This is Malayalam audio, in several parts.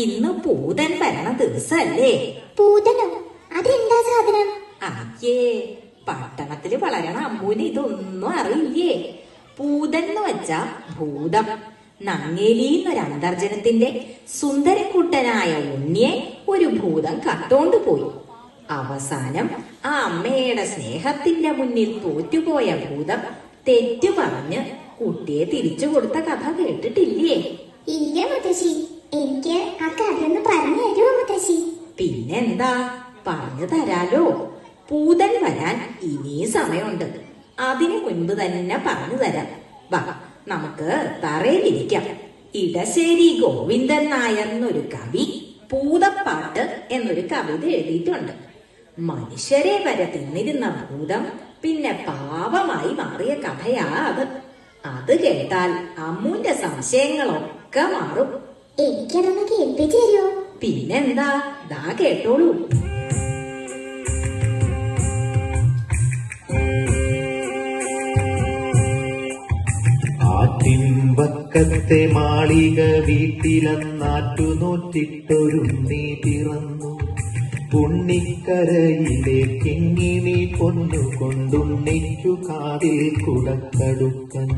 ഇന്ന് പൂതൻ വരണ ദിവസല്ലേ? പൂതനോ? അതെന്താ സാധനം? അയ്യേ, പട്ടണത്തില് വളരണ അമ്മൂന് ഇതൊന്നും അറിയില്ലേ. പൂതൻ എന്ന് വെച്ചാ ഭൂതം. നങ്ങേലിന്നൊരു അന്തർജനത്തിന്റെ സുന്ദരക്കുട്ടനായ ഉണ്ണിയെ ഒരു ഭൂതം കട്ടോണ്ടു പോയി. അവസാനം ആ അമ്മയുടെ സ്നേഹത്തിന്റെ മുന്നിൽ തോറ്റുപോയ ഭൂതം തെറ്റു പറഞ്ഞ് കുട്ടിയെ തിരിച്ചു കൊടുത്ത കഥ കേട്ടിട്ടില്ലേ? ഇല്ല മുത്തശ്ശി, എനിക്ക് ആ കഥ ഒന്ന് പറഞ്ഞു തരുമോ മുത്തശ്ശി? പിന്നെന്താ, പറഞ്ഞു തരാലോ. പൂതൻ വരാൻ ഇനിയും സമയമുണ്ട്. അതിനു മുൻപ് തന്നെ പറഞ്ഞു തരാം. വാ, നമുക്ക് തറയിലിരിക്കാം. ഇടശ്ശേരി ഗോവിന്ദൻ നായർ എന്നൊരു കവി പൂതപ്പാട്ട് എന്നൊരു കവിത എഴുതിയിട്ടുണ്ട്. മനുഷ്യരെ വരെ തിന്നിരുന്ന ഭൂതം പിന്നെ പാവമായി മാറിയ കഥയാ അത്. അത് കേട്ടാൽ അമ്മൂന്റെ സംശയങ്ങളൊക്കെ മാറും. എനിക്കതൊന്ന് കേൾപ്പിച്ചു തരുമോ? പിന്നെന്താ, ദാ കേട്ടോളൂ. ആറ്റിൻപക്കത്തെ മാളിക വീട്ടിലെന്നാറ്റുനോറ്റിട്ടൊരുണ്ണി പിറന്നു. ഉണ്ണിക്കരയിലെ കിങ്ങിണി പൊന്നുകൊണ്ടുണ്ണിക്കു കാതിൽ കുടക്കടുക്കൻ.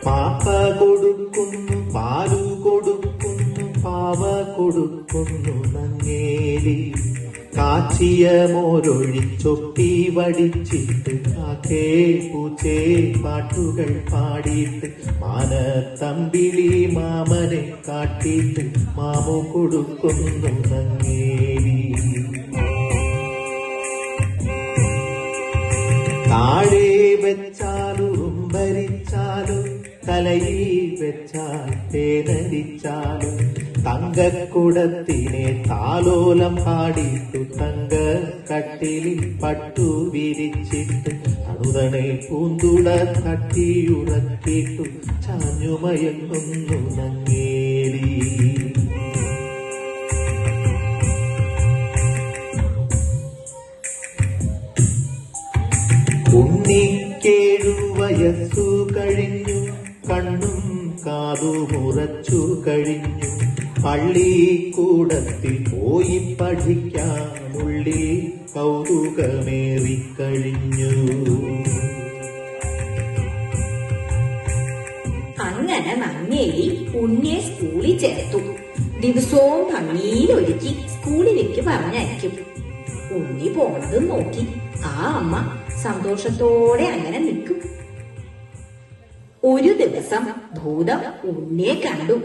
പാപ്പ കൊടുക്കുന്നു, പാലു കൊടുക്കുന്നു, പാവ കൊടുക്കുന്നു നങ്ങേലി. കാച്ചിയ മോരൊഴിച്ചൊപ്പി വടിച്ചിട്ട് കാക്കേ പൂച്ചേ പാട്ടുകൾ പാടിയിട്ട് മാനത്തമ്പിളി മാമനെ കാട്ടിയിട്ട് മാമു കൊടുക്കുന്നു നങ്ങേലി. താഴെ വെച്ചാലും ഉമ്പരിച്ചാലും തലയിൽ വെച്ചാൽ തേനരിച്ചാലും തങ്കക്കുടത്തിനെ താലോലം പാടിയിട്ടു തങ്ക കട്ടിലിൽ പട്ടു വിരിച്ചിട്ട് അണുതണെ പൂന്തുട തട്ടിയുറക്കിയിട്ടു ചാഞ്ഞുമയങ്ങുന്നു നങ്ങേലി. ഉണ്ണിക്കേഴു വയസ്സു കഴിഞ്ഞു, കണ്ണും കാതുമുറച്ചു കഴിഞ്ഞു. പള്ളിക്കൂടത്തിൽ പോയി പഠിക്കാനുള്ളിൽ കൗതുകമേറിക്കഴിഞ്ഞു. അങ്ങനെ നങ്ങേലി ഉണ്ണിയെ സ്കൂളിൽ ചേർത്തു. ദിവസവും ഭംഗിയിലൊരുക്കി സ്കൂളിലേക്ക് പറഞ്ഞയക്കും. ഉണ്ണി പോണതും നോക്കി ആ അമ്മ സന്തോഷത്തോടെ അങ്ങനെ നിൽക്കും. ഒരു ദിവസം ഭൂതം ഉണ്ണിയെ കണ്ടു.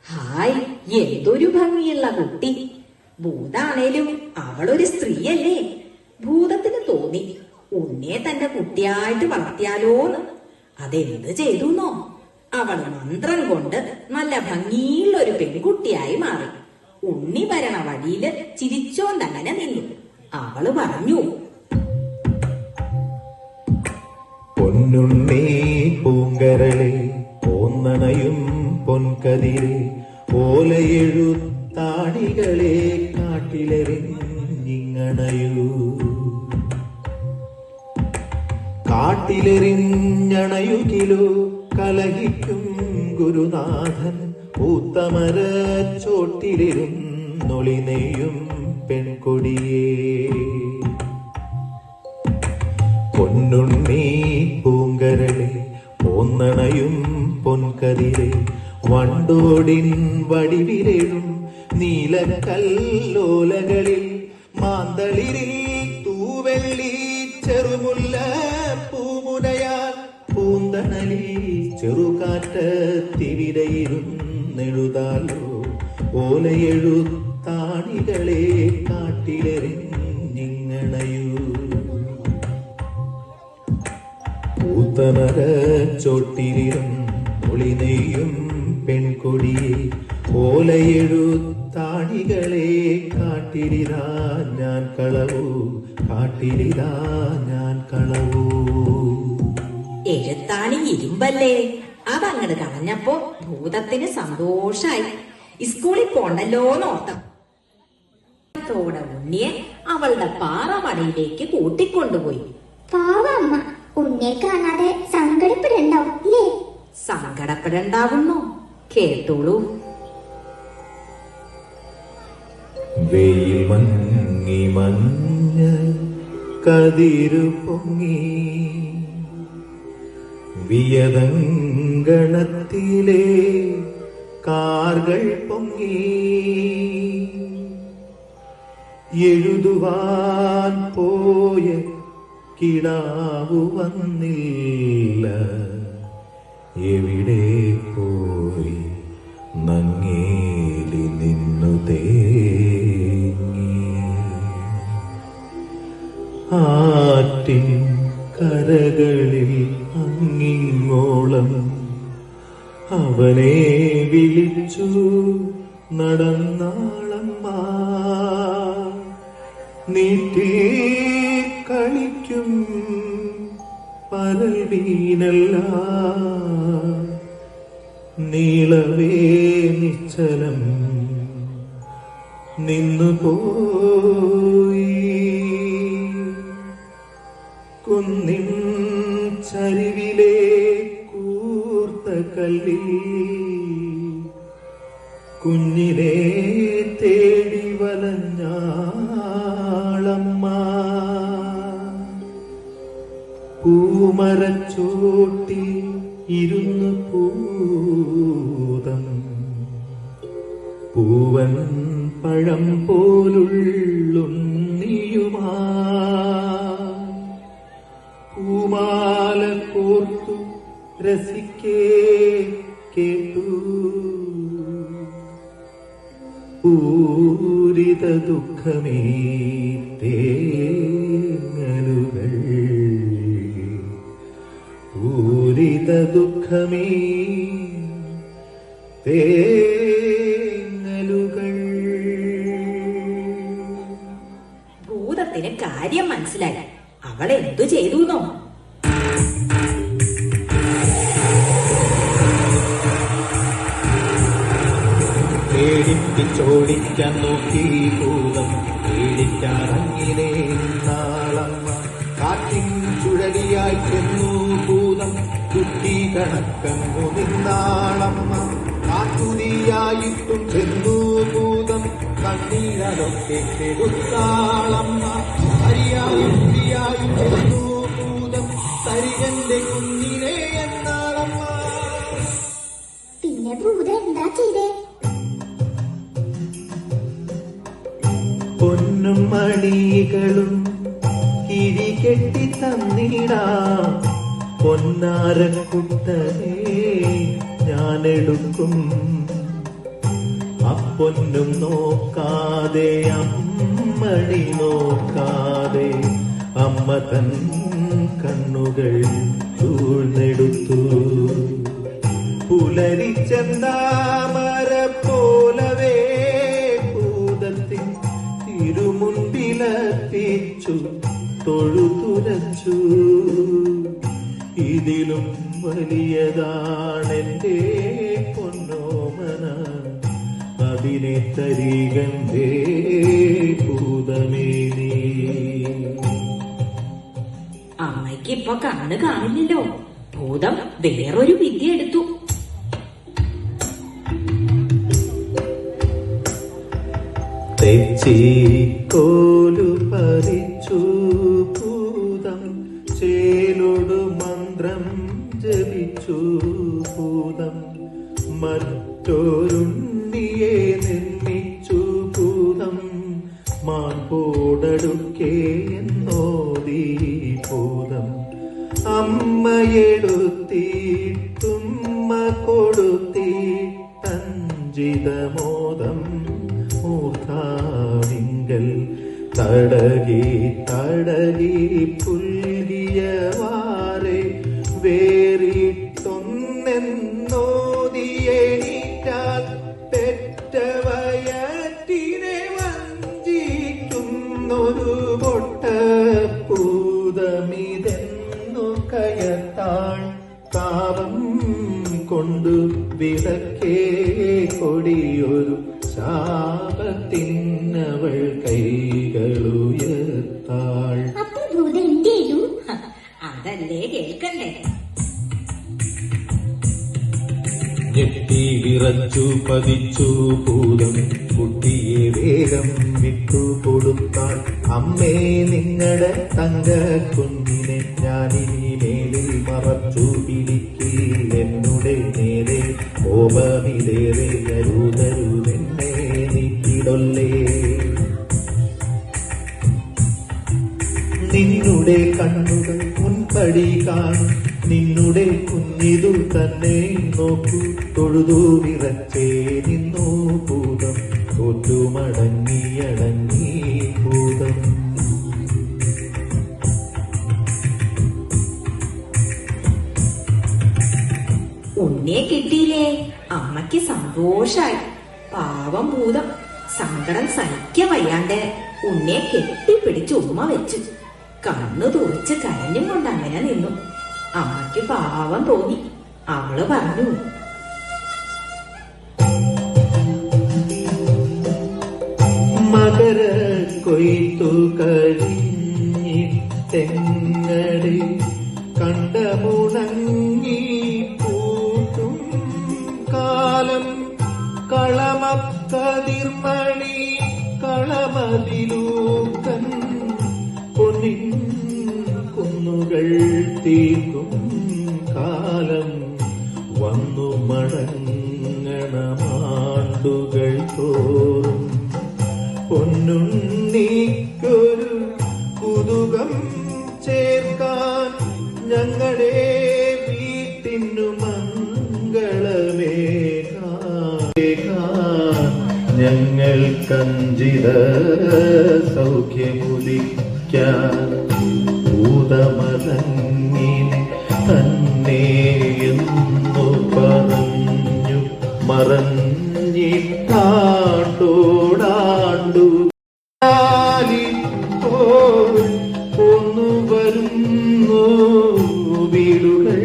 ഹായ്, എന്തൊരു ഭംഗിയുള്ള കുട്ടി. ഭൂതാണേലും അവളൊരു സ്ത്രീയല്ലേ. ഭൂതത്തിന് തോന്നി ഉണ്ണിയെ തന്റെ കുട്ടിയായിട്ട് വളർത്തിയാലോന്ന്. അതെന്ത് ചെയ്തുന്നോ, അവള് മന്ത്രം കൊണ്ട് നല്ല ഭംഗിയുള്ള ഒരു പെൺകുട്ടിയായി മാറി. ഉണ്ണി വരണ വഴിയില് ചിരിച്ചോണ്ടങ്ങനെ നിന്നു. അവള് പറഞ്ഞു, പൊന്നുണ്ണി പൂങ്കരളെ പോന്നണയും പൊൻകതിരെ ഓലയെഴുത്താണികളെ കാട്ടിലെറിഞ്ഞിങ്ങണയൂ. കാട്ടിലെറിഞ്ഞണയുകിലോ കലഹിക്കും ഗുരുനാഥൻ പൂത്തമര ചോട്ടിലിരുന്നൊളിനെയും പെൺകൊടിയേ. പൊന്നുണ്ണി പൂങ്കരളെ പോന്നണയും പൊൻകതിരെ വണ്ടോടിൻ വടിവിരേഴും നീലക്കല്ലോലകളിൽ മാന്തളിരിൽ തൂവെള്ളി ചെറുമുല്ല പൂമുനയാൽ പൂന്തണലി ചെറുകാറ്റത്തിവിരയിരുന്നെഴുതാലോ ഓലയെഴുത്താണികളെ കാട്ടിലെറിഞ്ഞിങ്ങണയൂ. പൂത്തമര ചോട്ടിലിരും ഒളിനെയും പെൺകൊടിയെ ഓലയെഴുത്താണികളെ കാട്ടിലിതാ ഞാൻ കളവൂ, കാട്ടിലിതാ ഞാൻ കളവൂ. എഴുത്താണി ഇരുമ്പല്ലേ. അതങ്ങട് കളഞ്ഞപ്പോ ഭൂതത്തിന് സന്തോഷായി. സ്കൂളിൽ പോണ്ടല്ലോന്നോർത്തം ോടെ ഉണ്ണിയെ അവളുടെ പാറമടയിലേക്ക് കൂട്ടിക്കൊണ്ടുപോയി. പാവ അമ്മ ഉണ്ണിയെ കാണാതെ സങ്കടപ്പെടണ്ടോ അല്ലേ? സങ്കടപ്പെടണ്ടാവുന്നു. കേട്ടോളൂ. വെയിൽ മങ്ങി മഞ്ഞ കതിരു പൊങ്ങി വിയതങ്കണത്തിലെ കാർകൾ പൊങ്ങി എഴുതുവാൻ പോയ കിടാവു വന്നില്ല. എവിടെ പോയി നങ്ങേലി നിന്നു തേങ്ങി. ആറ്റിൻ കരകളിൽ അങ്ങിങ്ങോളം അവനെ വിളിച്ചു നടന്നാളമ്മ. നീട്ടി കളിക്കും പരൽ വീണല്ല നീളവേ നിശ്ചലം നിന്നുപോയി. കുന്നിൻ ചരിവിലെ കൂർത്ത കല്ലിൽ കുഞ്ഞിനെ തേടി വലഞ്ഞാളമ്മ. പൂമരച്ചോട്ടി ഇരുന്ന് പൂതം പൂവൻ പഴം പോലുള്ളുണ്ണിയുമാ പൂമാല കോർത്തു രസിക്കേ കേട്ടു. പൂരിത ദുഃഖമേ തേങ്ങലുകൾ പൂരിത ദുഃഖമേ തേങ്ങലുകൾ. ഭൂതത്തിന് കാര്യം മനസ്സിലായി. അവൾ എന്തു ചെയ്തുന്നോ? പേടിപ്പിച്ചോടിക്കാൻ നോക്കി ഭൂതം പേടിക്കാറങ്ങിനെ നാളമ്മ. കാറ്റിൻ ചുഴലിയായി ചെന്നു ഭൂതം കുട്ടി കണക്കങ്ങു നിന്നാളമ്മ. കാറ്റുതിയായിട്ടും ചെന്നു ഭൂതം കണ്ണീരൊക്കെ കെടുത്താളമ്മ. അരിയായും പിരിയായും ചെന്നു ഭൂതം തരികന്റെ കുഞ്ഞിനെ എന്നാളമ്മ. പിന്നെ ഭൂതം എന്താ ചെയ്തേ? പൊന്നും മണികളും കിഴികെട്ടി തന്നിടാം. പൊന്നാരക്കുട്ടനെ ഞാനെടുക്കും. അപ്പൊന്നും നോക്കാതെ അമ്മണി നോക്കാതെ അമ്മ തൻ കണ്ണുകൾ ചൂഴ്ന്നെടുത്തു. പുലരിച്ചെന്താമര പോലവേ ഭൂതത്തിൻ തിരുമുൻപിലെത്തിച്ചു തൊഴുതുരച്ചു. ഇതിലും വലിയതാണെന്റെ പൊന്നോമന, അതിനെ തരികണ്ടേ ഭൂതമേ നീ. അമ്മയ്ക്ക് ഇപ്പൊ കണ്ണ് കാണില്ലല്ലോ. ഭൂതം വേറൊരു വിദ്യ എടുത്തു. തെച്ചിക്കോലു പറിച്ചു ഭൂതം ചേലൊടു മന്ത്രം ജപിച്ചു ഭൂതം. മറ്റൊരുണ്ണിയെ നിർമ്മിച്ചു ഭൂതം മാൻപോടടുക്കേ എന്നോദി ഭൂതം. അമ്മയെടുത്തിട്ടുമ്മ കൊടുത്തിട്ടഞ്ചിതമോദം മൂർധാവിങ്കൽ തടകി തടകി പുൽകിയവാറെ വേറിട്ടൊന്നെന്നോദിയേറ്റാൽ പെറ്റവയറ്റിനെ വഞ്ചിക്കുന്നൊരു പൊട്ടപ്പൂതമിതെന്നു കയത്താൾ താപം കൊണ്ടു വിളക്കേ കൊടിയൊരു ശാപത്തിനവൾ കൈകളുയർത്താൾ. അപ്പൊ ഭൂതം എന്ത് ചെയ്തു? അതല്ലേ കേൾക്കണ്ടേ. ഞെട്ടി വിറച്ചു പതിച്ചു ഭൂതം കുട്ടിയെ വേഗം വിട്ടുകൊടുത്താൽ അമ്മേ നിങ്ങളുടെ തങ്ക കുഞ്ഞിനെ ഞാനിനി മേലിൽ മറച്ചു പിടിക്കില്ല എന്നുടെ നേരെ കോപമിലേറെ അരുതരുതെന്നെ നീക്കിടൊല്ലേ നിന്നുടെ കണ്ണുകൾ മുൻപടി കാണും നിന്നുടെ കുഞ്ഞിതു തന്നെ നോക്കൂ തൊഴുതു വിറച്ചേ നിന്നു ഭൂതം തോറ്റുമടങ്ങിയടങ്ങി ഭൂതം ഉണ്ണിയെ കിട്ടിയില്ലേ അമ്മയ്ക്ക് സന്തോഷായി. പാവം ഭൂതം സങ്കടം സഹിക്കാൻ വയ്യാണ്ട് ഉണ്ണിയെ കെട്ടിപ്പിടിച്ച് ഉമ്മ വെച്ചു. കണ്ണു തുറിച്ച് കരഞ്ഞും കൊണ്ട് അങ്ങനെ നിന്നു. അമ്മയ്ക്ക് പാവം തോന്നി. അവള് പറഞ്ഞു, മകര കൊയ്ത്തു കഴിഞ്ഞിട്ടെങ്ങടെ കണ്ടമുണങ്ങി പൂട്ടും കാലം കളമക്കതിർമണി കളമതിലൂക്കൻ പൊന്നിൻ കുന്നുകൾ തീർക്കും കാലം വന്നു മടങ്ങണമാണ്ടുകൾ തോറും പൊന്നുണ്ണിക്കൊരു കുതുകം ചേർക്കാൻ ഞങ്ങളെ വീട്ടിനു മംഗളമേകാൻ ഞങ്ങൾ കഞ്ചിത സൗഖ്യമുദിക്കാൻ ഭൂതമതങ്ങിനെ തന്നെ എന്നു പറഞ്ഞു മറഞ്ഞിട്ടാണ്ടോടാണ്ടു പോന്നു വരുന്നു വീടുകൾ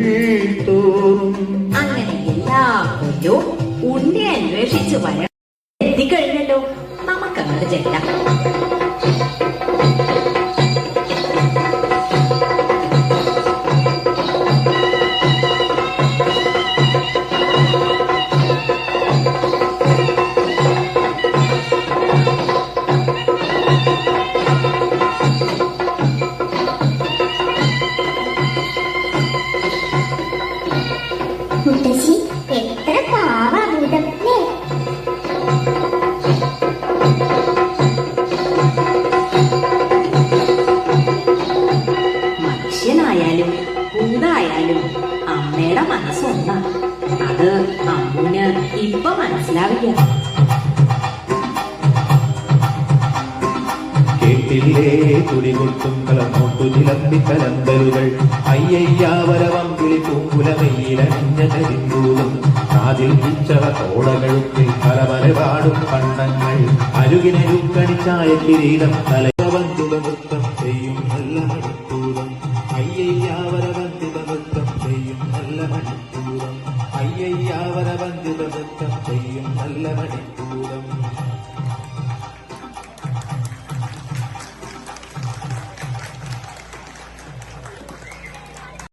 തോറും. അങ്ങനെ എല്ലാ കൊല്ലവും ഉണ്ണി അന്വേഷിച്ച് വരാൻ എത്തിക്കഴിഞ്ഞല്ലോ. നമുക്കങ്ങോട്ട് ചെല്ലാം. മുത്തശ്ശി എത്ര പാവാ ഭൂതം അല്ലേ? മനുഷ്യനായാലും ഭൂതായാലും അമ്മയുടെ മനസ്സൊന്നാ. അത് അമ്മുന് ഇപ്പൊ മനസ്സിലാവില്ല. കേട്ടില്ലേ തുടികൊട്ടും കലമോട്ടു ചിലമ്പി കലന്തലുകൾ അയ്യയ്യാവരവമ്പിളി പൂങ്കുലമയിലണിഞ്ഞ കരിമ്പൂതും കാതിൽ പിച്ചറ തോടകഴുത്തിൽ പലപാടും കണ്ണങ്ങൾ അരുകിനരുക്കണിച്ചായ കിരീടം തലവന്തുക നൃത്തം ചെയ്യും നല്ല മണിക്കൂറും അയ്യയ്യാവരവന്തിത നൃത്തം ചെയ്യും നല്ല മണിക്കൂറും അയ്യയ്യാവരവന്തിത നൃത്തം ചെയ്യും നല്ല മണിക്കൂറും